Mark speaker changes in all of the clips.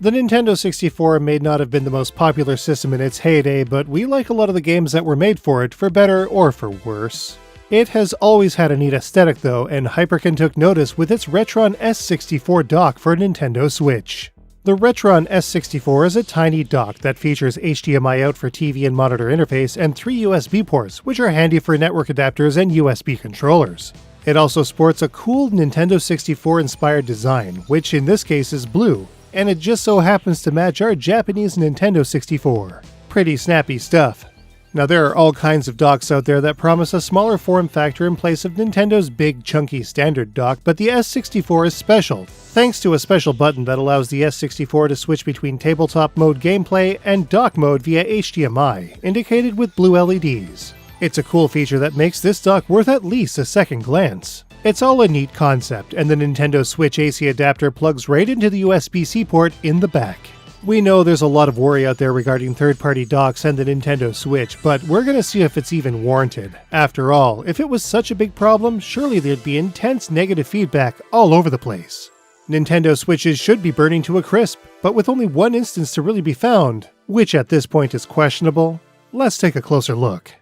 Speaker 1: The Nintendo 64 may not have been the most popular system in its heyday, but we like a lot of the games that were made for it, for better or for worse. It has always had a neat aesthetic though, and Hyperkin took notice with its Retron S64 dock for Nintendo Switch. The Retron S64 is a tiny dock that features HDMI out for TV and monitor interface and 3 USB ports, which are handy for network adapters and USB controllers. It also sports a cool Nintendo 64 inspired design, which in this case is blue, and it just so happens to match our Japanese Nintendo 64. Pretty snappy stuff. Now there are all kinds of docks out there that promise a smaller form factor in place of Nintendo's big chunky standard dock, but the S64 is special, thanks to a special button that allows the S64 to switch between tabletop mode gameplay and dock mode via HDMI, indicated with blue LEDs. It's a cool feature that makes this dock worth at least a second glance. It's all a neat concept, and the Nintendo Switch AC adapter plugs right into the USB-C port in the back. We know there's a lot of worry out there regarding third-party docks and the Nintendo Switch, but we're gonna see if it's even warranted. After all, if it was such a big problem, surely there'd be intense negative feedback all over the place. Nintendo Switches should be burning to a crisp, but with only one instance to really be found, which at this point is questionable. Let's take a closer look.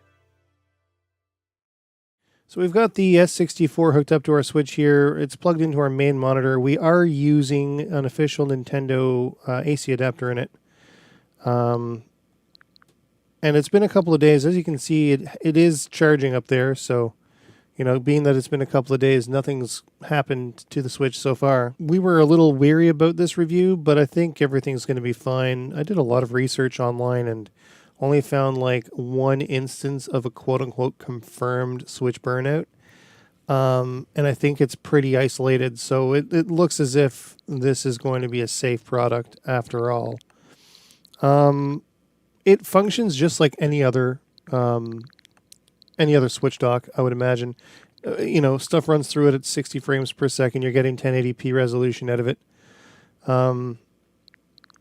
Speaker 1: So we've got the S64 hooked up to our Switch here. It's plugged into our main monitor. We are using an official Nintendo AC adapter in it. And it's been a couple of days. As you can see, it is charging up there. So, you know, being that it's been a couple of days, nothing's happened to the Switch so far. We were a little weary about this review, but I think everything's going to be fine. I did a lot of research online and only found like one instance of a quote-unquote confirmed Switch burnout. And I think it's pretty isolated, so it looks as if this is going to be a safe product after all. It functions just like any other Switch dock, I would imagine. You know, stuff runs through it at 60 frames per second. You're getting 1080p resolution out of it.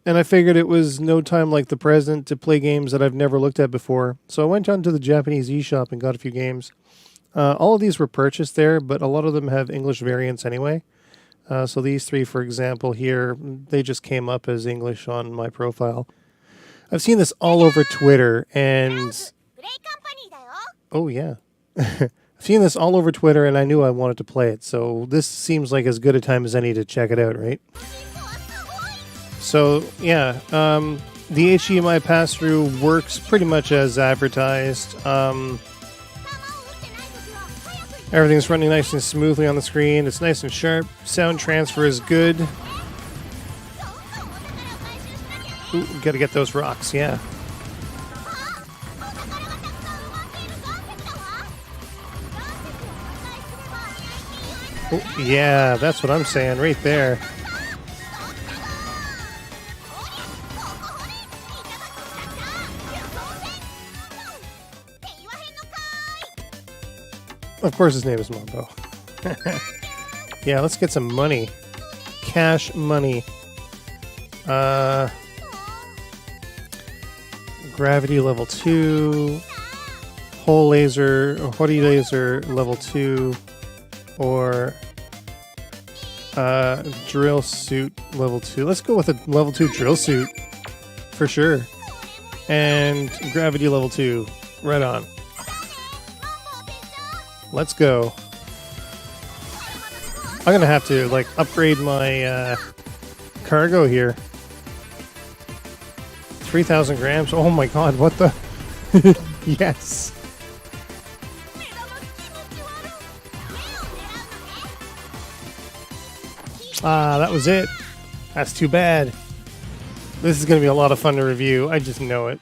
Speaker 1: And I figured it was no time like the present to play games that I've never looked at before. So I went on to the Japanese eShop and got a few games. All of these were purchased there, but a lot of them have English variants anyway. So these three, for example, here, they just came up as English on my profile. I've seen this all over Twitter, and... Oh, yeah. I've seen this all over Twitter, and I knew I wanted to play it. So this seems like as good a time as any to check it out, right? So, yeah, the HDMI pass-through works pretty much as advertised. Everything's running nice and smoothly on the screen. It's nice and sharp. Sound transfer is good. Ooh, gotta get those rocks, yeah. Oh, yeah, that's what I'm saying right there. Of course his name is Mambo. Yeah, let's get some money. Cash money. Gravity level 2. Hole laser, or Hori laser level 2. Or drill suit level 2. Let's go with a level 2 drill suit. For sure. And gravity level 2. Right on. Let's go. I'm gonna have to like upgrade my cargo here. 3,000 grams. Oh my god, what the? Yes. Ah, that was it. That's too bad. This is gonna be a lot of fun to review. I just know it.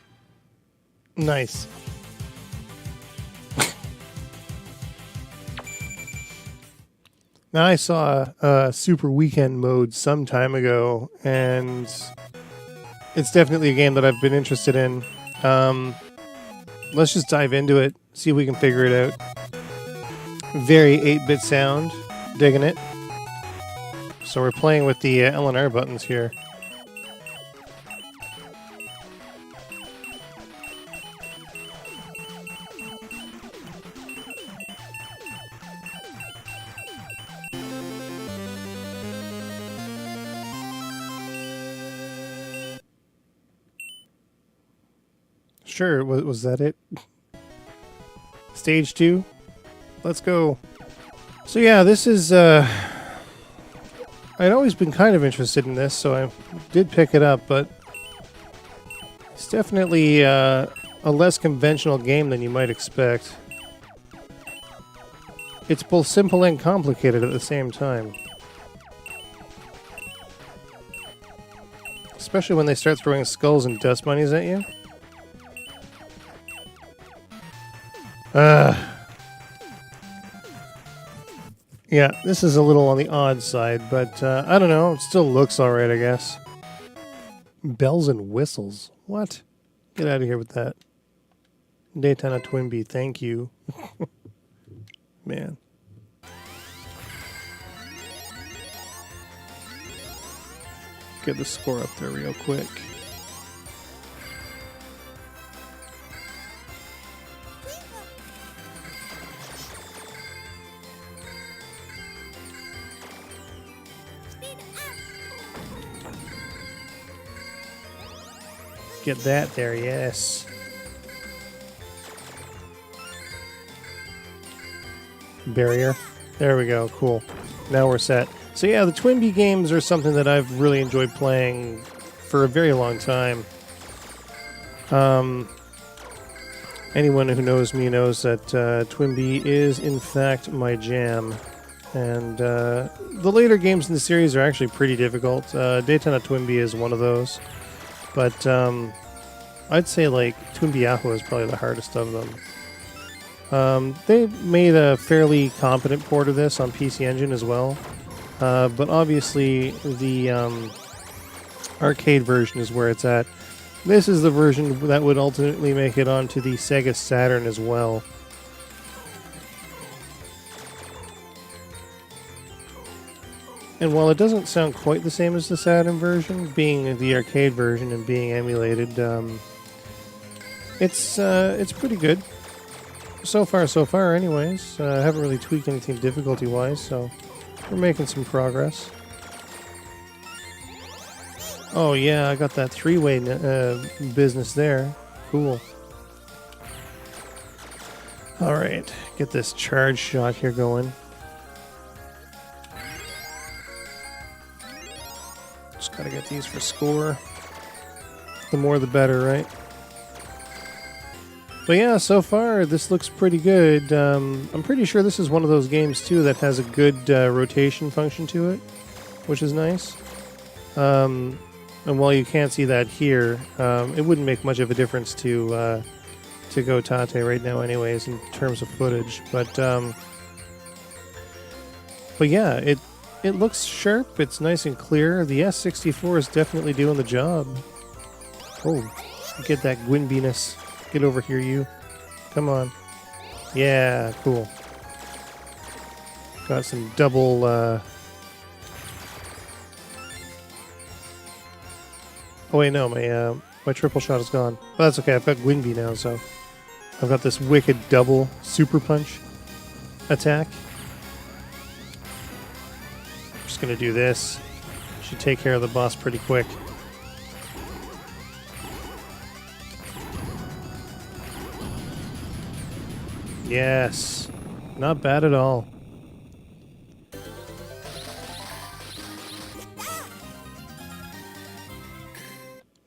Speaker 1: Nice. Now, I saw a Super Weekend mode some time ago, and it's definitely a game that I've been interested in. Let's just dive into it, see if we can figure it out. Very 8-bit sound, digging it. So we're playing with the L and R buttons here. Sure, was that it? Stage 2? Let's go. So yeah, this is, I'd always been kind of interested in this, so I did pick it up, but it's definitely a less conventional game than you might expect. It's both simple and complicated at the same time. Especially when they start throwing skulls and dust bunnies at you. Yeah, this is a little on the odd side, but I don't know, it still looks alright, I guess. Bells and whistles. What? Get out of here with that. Daytona Twinbee, thank you. Man. Get the score up there real quick. Get that there, yes. Barrier. There we go, cool. Now we're set. So yeah, the Twinbee games are something that I've really enjoyed playing for a very long time. Anyone who knows me knows that Twinbee is in fact my jam. And the later games in the series are actually pretty difficult. Daytona Twinbee is one of those. But I'd say like Twinbee Yahoo is probably the hardest of them. They made a fairly competent port of this on PC Engine as well. But obviously the arcade version is where it's at. This is the version that would ultimately make it onto the Sega Saturn as well. And while it doesn't sound quite the same as the Saturn version, being the arcade version and being emulated, it's pretty good. So far anyways. I haven't really tweaked anything difficulty-wise, so we're making some progress. Oh yeah, I got that three-way business there. Cool. Alright, get this charge shot here going. Just gotta get these for score. The more the better, right? But yeah, so far this looks pretty good. I'm pretty sure this is one of those games too that has a good rotation function to it, which is nice. And while you can't see that here, it wouldn't make much of a difference to Go Tate right now anyways in terms of footage. But yeah, it looks sharp, it's nice and clear. The S64 is definitely doing the job. Oh, get that Gwynbeeness. Get over here, you. Come on. Yeah, cool. Got some double, Oh wait, no, my triple shot is gone. But that's okay, I've got Gwynbee now, so... I've got this wicked double super punch attack. Just gonna do this. Should take care of the boss pretty quick. Yes. Not bad at all.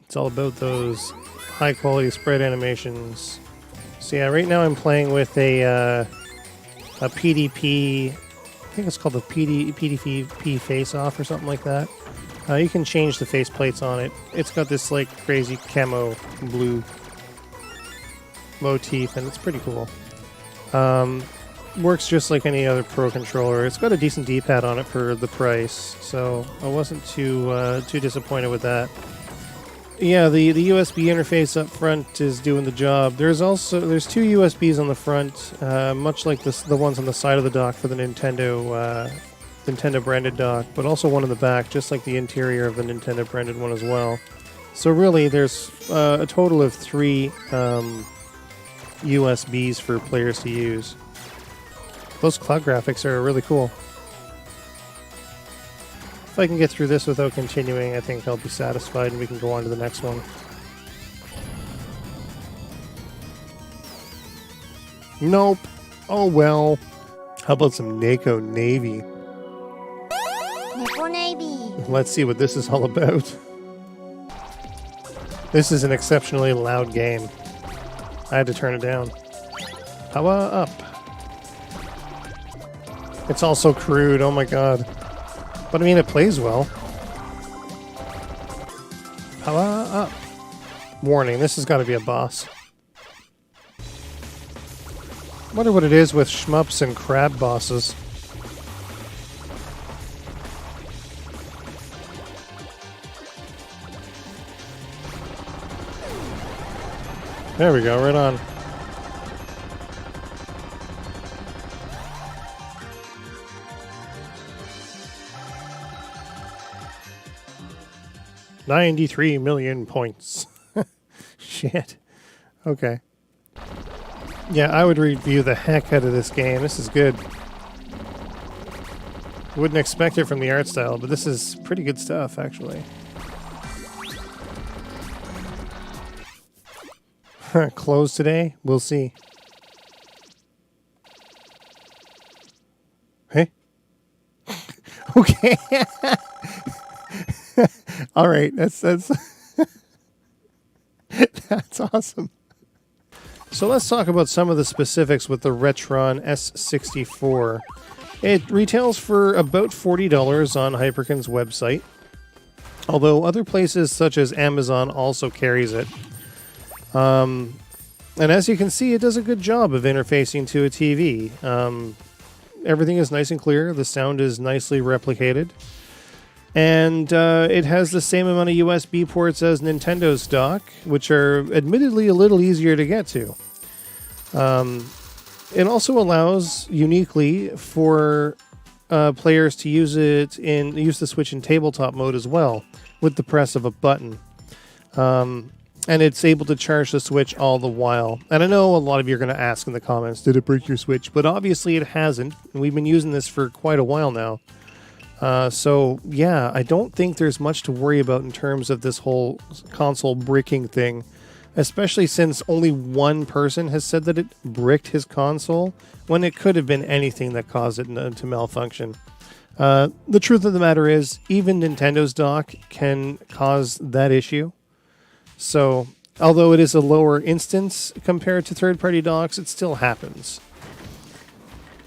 Speaker 1: It's all about those high quality sprite animations. So yeah, right now I'm playing with a PDP, I think it's called the PDP face off or something like that. You can change the face plates on it. It's got this like crazy camo blue motif and it's pretty cool. Works just like any other Pro controller. It's got a decent D-pad on it for the price, so I wasn't too disappointed with that. Yeah, the USB interface up front is doing the job. There's two USBs on the front, much like the ones on the side of the dock for the Nintendo branded dock, but also one in the back, just like the interior of the Nintendo branded one as well. So really, there's a total of 3 USBs for players to use. Those cloud graphics are really cool. If I can get through this without continuing, I think I'll be satisfied and we can go on to the next one. Nope. Oh well. How about some Neko Navy?
Speaker 2: Neko Navy.
Speaker 1: Let's see what this is all about. This is an exceptionally loud game. I had to turn it down. Power up. It's all so crude, oh my god. But I mean, it plays well. Power up. Warning, this has got to be a boss. Wonder what it is with shmups and crab bosses. There we go, right on. $93 million points. Shit. Okay. Yeah, I would review the heck out of this game. This is good. Wouldn't expect it from the art style, but this is pretty good stuff, actually. Closed today? We'll see. Hey? Okay. All right, that's that's awesome. So let's talk about some of the specifics with the Retron S64. It retails for about $40 on Hyperkin's website, although other places such as Amazon also carries it. And as you can see, it does a good job of interfacing to a TV. Everything is nice and clear. The sound is nicely replicated. And it has the same amount of USB ports as Nintendo's dock, which are admittedly a little easier to get to. It also allows uniquely for players to use the Switch in tabletop mode as well, with the press of a button. And it's able to charge the Switch all the while. And I know a lot of you are going to ask in the comments, did it break your Switch? But obviously it hasn't. We've been using this for quite a while now. So yeah, I don't think there's much to worry about in terms of this whole console bricking thing, especially since only one person has said that it bricked his console, when it could have been anything that caused it to malfunction. The truth of the matter is, even Nintendo's dock can cause that issue. So, although it is a lower instance compared to third-party docks, it still happens.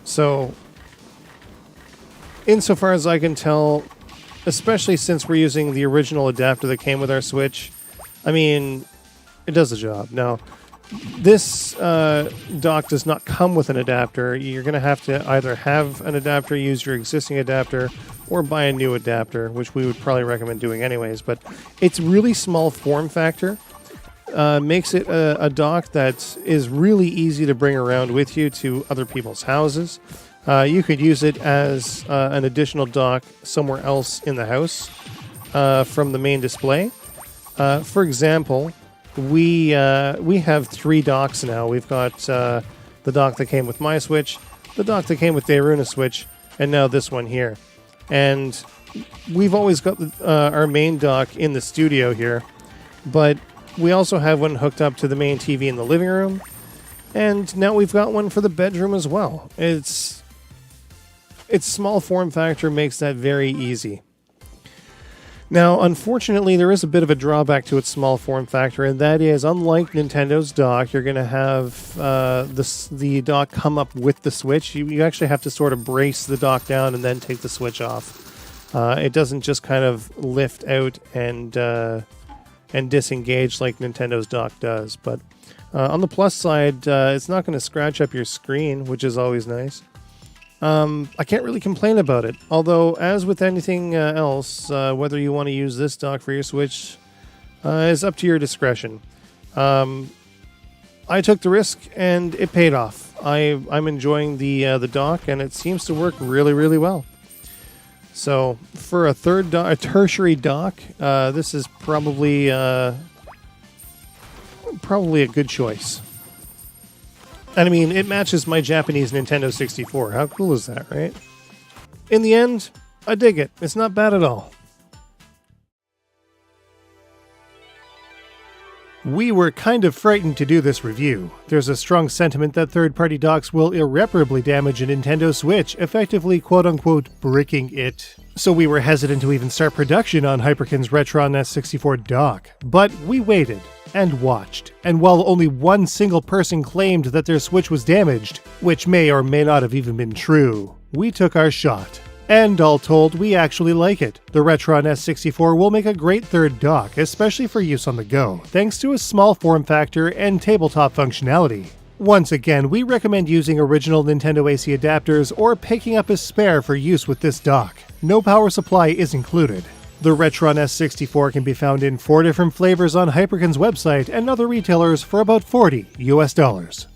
Speaker 1: So, insofar as I can tell, especially since we're using the original adapter that came with our Switch, I mean, it does the job. Now, this dock does not come with an adapter. You're going to have to either have an adapter, use your existing adapter, or buy a new adapter, which we would probably recommend doing anyways. But it's really small form factor. Makes it a dock that is really easy to bring around with you to other people's houses. You could use it as an additional dock somewhere else in the house from the main display. For example, we have 3 docks now. We've got the dock that came with my Switch, the dock that came with Deiruna's Switch, and now this one here. And we've always got our main dock in the studio here, but we also have one hooked up to the main TV in the living room, and now we've got one for the bedroom as well. Its small form factor makes that very easy. Now, unfortunately, there is a bit of a drawback to its small form factor, and that is, unlike Nintendo's dock, you're going to have the dock come up with the Switch. You actually have to sort of brace the dock down and then take the Switch off. It doesn't just kind of lift out and disengage like Nintendo's dock does. But on the plus side, it's not going to scratch up your screen, which is always nice. I can't really complain about it. Although, as with anything else, whether you want to use this dock for your Switch is up to your discretion. I took the risk, and it paid off. I'm enjoying the dock, and it seems to work really, really well. So, for a tertiary dock, this is probably a good choice. And I mean, it matches my Japanese Nintendo 64. How cool is that, right? In the end, I dig it. It's not bad at all. We were kind of frightened to do this review. There's a strong sentiment that third-party docks will irreparably damage a Nintendo Switch, effectively quote-unquote bricking it. So we were hesitant to even start production on Hyperkin's Retron S64 dock. But we waited and watched, and while only one single person claimed that their Switch was damaged, which may or may not have even been true, we took our shot. And all told, we actually like it. The Retron S64 will make a great third dock, especially for use on the go, thanks to a small form factor and tabletop functionality. Once again, we recommend using original Nintendo AC adapters or picking up a spare for use with this dock. No power supply is included. The Retron S64 can be found in 4 different flavors on Hyperkin's website and other retailers for about $40 US.